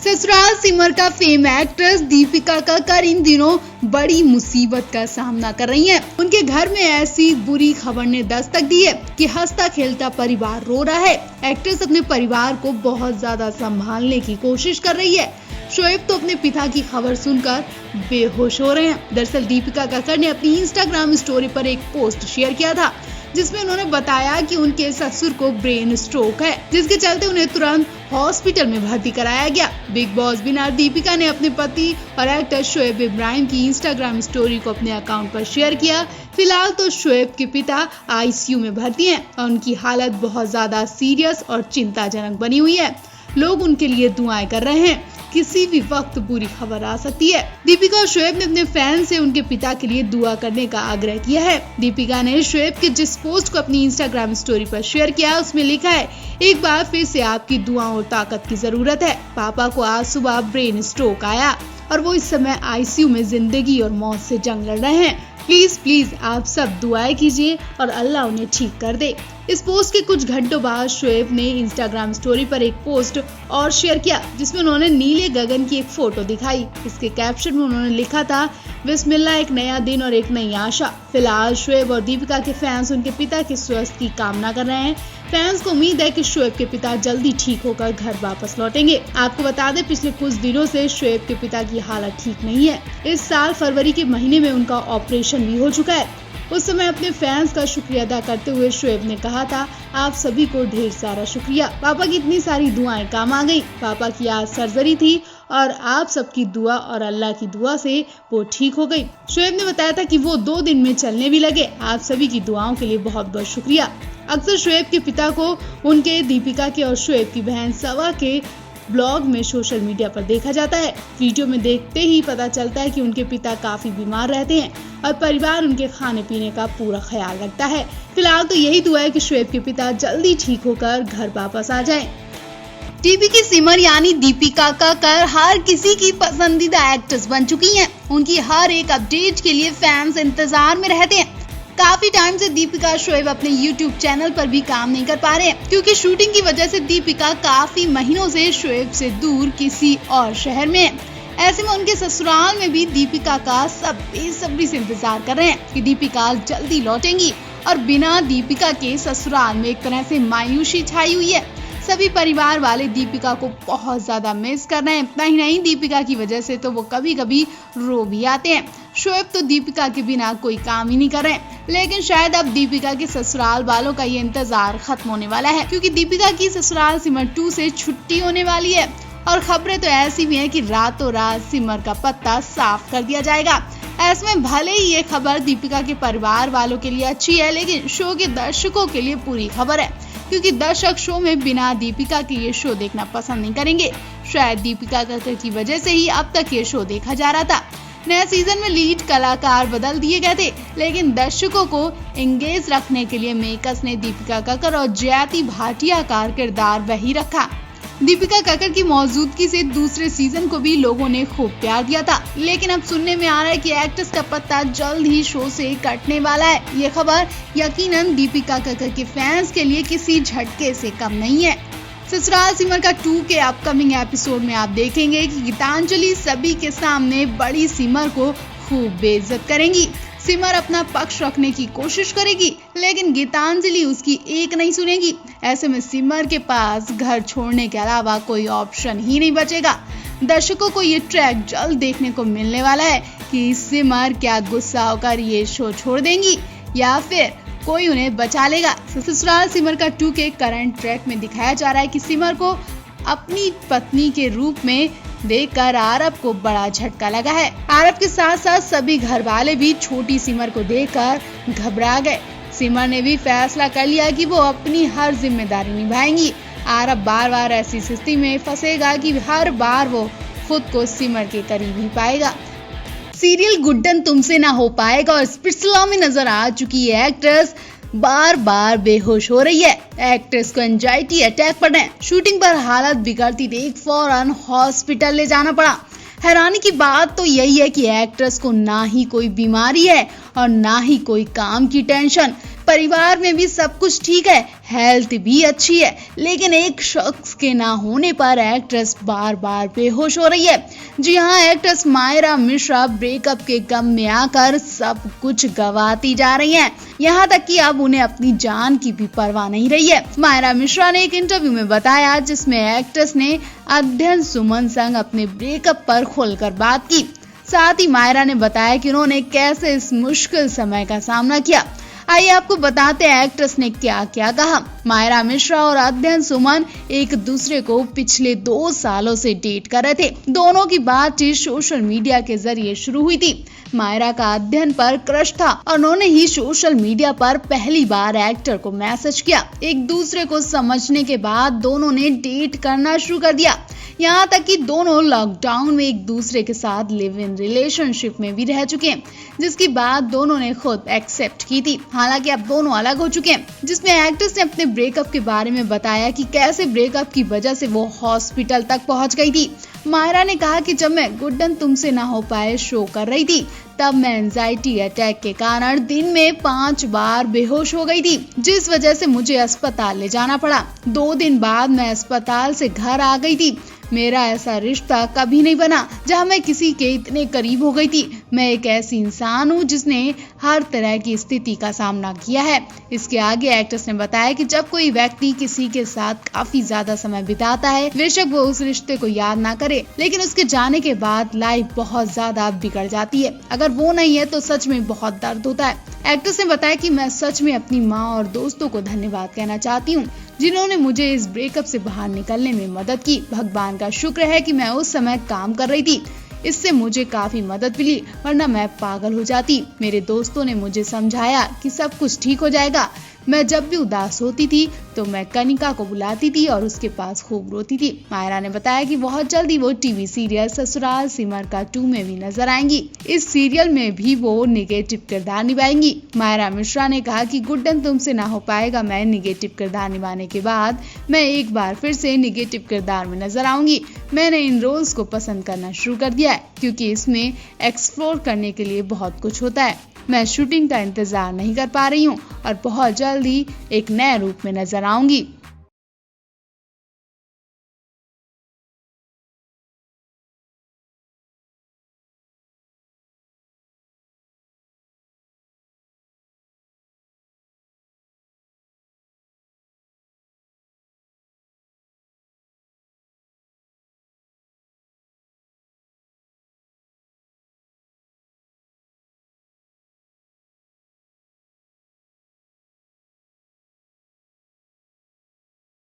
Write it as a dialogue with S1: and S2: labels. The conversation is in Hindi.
S1: ससुराल सिमर का फेम एक्ट्रेस दीपिका कक्कड़ इन दिनों बड़ी मुसीबत का सामना कर रही हैं। उनके घर में ऐसी बुरी खबर ने दस्तक दी है कि हंसता खेलता परिवार रो रहा है। एक्ट्रेस अपने परिवार को बहुत ज्यादा संभालने की कोशिश कर रही है। शोएब तो अपने पिता की खबर सुनकर बेहोश हो रहे हैं। दरअसल दीपिका कक्कड़ ने अपनी इंस्टाग्राम स्टोरी पर एक पोस्ट शेयर किया था जिसमें उन्होंने बताया कि उनके ससुर को ब्रेन स्ट्रोक है, जिसके चलते उन्हें तुरंत हॉस्पिटल में भर्ती कराया गया। बिग बॉस विनर दीपिका ने अपने पति और एक्टर शोएब इब्राहिम की इंस्टाग्राम स्टोरी को अपने अकाउंट पर शेयर किया। फिलहाल तो शोएब के पिता आईसीयू में भर्ती हैं और उनकी हालत बहुत ज्यादा सीरियस और चिंताजनक बनी हुई है। लोग उनके लिए दुआएं कर रहे हैं, किसी भी वक्त बुरी खबर आ सकती है। दीपिका और शोएब ने अपने फैन से उनके पिता के लिए दुआ करने का आग्रह किया है। दीपिका ने शोएब के जिस पोस्ट को अपनी इंस्टाग्राम स्टोरी पर शेयर किया उसमें लिखा है, एक बार फिर से आपकी दुआओं और ताकत की जरूरत है। पापा को आज सुबह ब्रेन स्ट्रोक आया और वो इस समय आईसीयू में जिंदगी और मौत से जंग लड़ रहे हैं। प्लीज आप सब दुआएं कीजिए और अल्लाह उन्हें ठीक कर दे। इस पोस्ट के कुछ घंटों बाद शोएब ने इंस्टाग्राम स्टोरी पर एक पोस्ट और शेयर किया जिसमें उन्होंने नीले गगन की एक फोटो दिखाई। इसके कैप्शन में उन्होंने लिखा था, बिस्मिल्लाह, एक नया दिन और एक नई आशा। फिलहाल शोएब और दीपिका के फैंस उनके पिता के स्वास्थ्य की कामना कर रहे हैं। फैंस को उम्मीद है कि शोएब के पिता जल्दी ठीक होकर घर वापस लौटेंगे। आपको बता दें, पिछले कुछ दिनों से शोएब के पिता की हालत ठीक नहीं है। इस साल फरवरी के महीने में उनका ऑपरेशन भी हो चुका है। उस समय अपने फैंस का शुक्रिया अदा करते हुए शोएब ने कहा था, आप सभी को ढेर सारा शुक्रिया। पापा की इतनी सारी दुआएं काम आ गई। पापा की आज सर्जरी थी और आप सबकी दुआ और अल्लाह की दुआ से वो ठीक हो गई। शोएब ने बताया था कि वो 2 दिन में चलने भी लगे। आप सभी की दुआओं के लिए बहुत बहुत शुक्रिया। अक्सर शोएब के पिता को उनके, दीपिका के और शोएब की बहन सवा के ब्लॉग में सोशल मीडिया पर देखा जाता है। वीडियो में देखते ही पता चलता है कि उनके पिता काफी बीमार रहते हैं और परिवार उनके खाने पीने का पूरा ख्याल रखता है। फिलहाल तो यही दुआ है कि शोएब के पिता जल्दी ठीक होकर घर वापस आ जाएं। टीवी की सिमर यानी दीपिका कक्कड़ हर किसी की पसंदीदा एक्ट्रेस बन चुकी हैं। उनकी हर एक अपडेट के लिए फैंस इंतजार में रहते हैं। काफी टाइम से दीपिका और शोएब अपने YouTube चैनल पर भी काम नहीं कर पा रहे हैं क्योंकि शूटिंग की वजह से दीपिका काफी महीनों से शोएब से दूर किसी और शहर में है। ऐसे में उनके ससुराल में भी दीपिका का सब बेसब्री से इंतजार कर रहे हैं कि दीपिका जल्दी लौटेंगी और बिना दीपिका के ससुराल में एक तरह से मायूसी छाई हुई है। सभी परिवार वाले दीपिका को बहुत ज्यादा मिस कर रहे हैं। इतना ही नहीं, दीपिका की वजह से तो वो कभी कभी रो भी आते हैं। शोएब तो दीपिका के बिना कोई काम ही नहीं कर रहे हैं, लेकिन शायद अब दीपिका के ससुराल वालों का ये इंतजार खत्म होने वाला है क्योंकि दीपिका की ससुराल सिमर 2 से छुट्टी होने वाली है और खबरें तो ऐसी भी हैं कि रातों रात सिमर का पत्ता साफ कर दिया जाएगा। ऐसे में भले ही ये खबर दीपिका के परिवार वालों के लिए अच्छी है, लेकिन शो के दर्शकों के लिए पूरी खबर है क्योंकि दर्शक शो में बिना दीपिका के ये शो देखना पसंद नहीं करेंगे। शायद दीपिका कक्कड़ की वजह से ही अब तक ये शो देखा जा रहा था। नए सीजन में लीड कलाकार बदल दिए गए थे, लेकिन दर्शकों को एंगेज रखने के लिए मेकर्स ने दीपिका कक्कड़ और जयाति भाटिया का किरदार वही रखा। दीपिका कक्कड़ की मौजूदगी से दूसरे सीजन को भी लोगों ने खूब प्यार दिया था, लेकिन अब सुनने में आ रहा है कि एक्ट्रेस का पत्ता जल्द ही शो से कटने वाला है। ये खबर यकीनन दीपिका कक्कड़ के फैंस के लिए किसी झटके से कम नहीं है। ससुराल सिमर का 2 के अपकमिंग एपिसोड में आप देखेंगे कि गीतांजलि सभी के सामने बड़ी सिमर को खूब बेइज्जत करेंगी। सिमर अपना पक्ष रखने की कोशिश करेगी, लेकिन गीतांजलि उसकी एक नहीं सुनेगी। ऐसे में सिमर के पास घर छोड़ने के अलावा कोई ऑप्शन ही नहीं बचेगा। दर्शकों को ये ट्रैक जल्द देखने को मिलने वाला है कि सिमर क्या गुस्सा होकर ये शो छोड़ देंगी या फिर कोई उन्हें बचा लेगा। ससुराल सिमर का 2 के करंट ट्रैक में दिखाया जा रहा है कि सिमर को अपनी पत्नी के रूप में देखकर आरव को बड़ा झटका लगा है। आरव के साथ साथ सभी घर वाले भी छोटी सिमर को देखकर घबरा गए। सिमर ने भी फैसला कर लिया कि वो अपनी हर जिम्मेदारी निभाएंगी। आरव बार बार ऐसी स्थिति में फंसेगा कि हर बार वो खुद को सिमर के करीब ही पाएगा। सीरियल गुड्डन तुमसे ना हो पाएगा और स्पिट्सविला में नजर आ चुकी है एक्ट्रेस बार बार बेहोश हो रही है। एक्ट्रेस को एंजाइटी अटैक पड़े। शूटिंग पर हालत बिगड़ती देख फौरन हॉस्पिटल ले जाना पड़ा। हैरानी की बात तो यही है कि एक्ट्रेस को ना ही कोई बीमारी है और ना ही कोई काम की टेंशन। परिवार में भी सब कुछ ठीक है, हेल्थ भी अच्छी है, लेकिन एक शख्स के ना होने पर एक्ट्रेस बार बार बेहोश हो रही है। जी हाँ, एक्ट्रेस मायरा मिश्रा ब्रेकअप के गम में आकर सब कुछ गंवाती जा रही हैं। यहाँ तक कि अब उन्हें अपनी जान की भी परवाह नहीं रही है। मायरा मिश्रा ने एक इंटरव्यू में बताया, जिसमें एक्ट्रेस ने अध्ययन सुमन संग अपने ब्रेकअप पर खुलकर बात की। साथ ही मायरा ने बताया कि उन्होंने कैसे इस मुश्किल समय का सामना किया। आइए आपको बताते हैं एक्ट्रेस ने क्या क्या कहा। मायरा मिश्रा और अध्ययन सुमन एक दूसरे को पिछले 2 सालों से डेट कर रहे थे। दोनों की बातचीत सोशल मीडिया के जरिए शुरू हुई थी। मायरा का अध्ययन पर क्रश था और उन्होंने ही सोशल मीडिया पर पहली बार एक्टर को मैसेज किया। एक दूसरे को समझने के बाद दोनों ने डेट करना शुरू कर दिया। यहाँ तक कि दोनों लॉकडाउन में एक दूसरे के साथ लिव इन रिलेशनशिप में भी रह चुके हैं, जिसकी बात दोनों ने खुद एक्सेप्ट की थी। हालांकि अब दोनों अलग हो चुके हैं, जिसमें एक्ट्रेस ने अपने ब्रेकअप के बारे में बताया कि कैसे ब्रेकअप की वजह से वो हॉस्पिटल तक पहुंच गई थी। मायरा ने कहा कि जब मैं गुड्डन तुमसे ना हो पाए शो कर रही थी, तब मैं एंजाइटी अटैक के कारण दिन में 5 बार बेहोश हो गई थी, जिस वजह से मुझे अस्पताल ले जाना पड़ा। 2 दिन बाद मैं अस्पताल से घर आ गई थी। मेरा ऐसा रिश्ता कभी नहीं बना जहां मैं किसी के इतने करीब हो गई थी। मैं एक ऐसी इंसान हूं जिसने हर तरह की स्थिति का सामना किया है। इसके आगे एक्ट्रेस ने बताया कि जब कोई व्यक्ति किसी के साथ काफी ज्यादा समय बिताता है, बेशक वो उस रिश्ते को याद ना करे, लेकिन उसके जाने के बाद लाइफ बहुत ज्यादा बिगड़ जाती है। अगर वो नहीं है तो सच में बहुत दर्द होता है। एक्ट्रेस ने बताया कि मैं सच में अपनी माँ और दोस्तों को धन्यवाद कहना चाहती हूँ, जिन्होंने मुझे इस ब्रेकअप से बाहर निकलने में मदद की। भगवान का शुक्र है कि मैं उस समय काम कर रही थी, इससे मुझे काफी मदद मिली, वरना मैं पागल हो जाती। मेरे दोस्तों ने मुझे समझाया कि सब कुछ ठीक हो जाएगा। मैं जब भी उदास होती थी तो मैं कनिका को बुलाती थी और उसके पास खूब रोती थी। मायरा ने बताया कि बहुत जल्दी वो टीवी सीरियल ससुराल सिमर का 2 में भी नजर आएंगी। इस सीरियल में भी वो निगेटिव किरदार निभाएंगी। मायरा मिश्रा ने कहा कि गुड्डन तुमसे ना हो पाएगा मैं निगेटिव किरदार निभाने के बाद मैं एक बार फिर से निगेटिव किरदार में नजर आऊंगी। मैंने इन रोल्स को पसंद करना शुरू कर दिया है, क्योंकि इसमें एक्सप्लोर करने के लिए बहुत कुछ होता है। मैं शूटिंग का इंतजार नहीं कर पा रही हूँ और बहुत जल्दी एक नए रूप में नजर आऊंगी।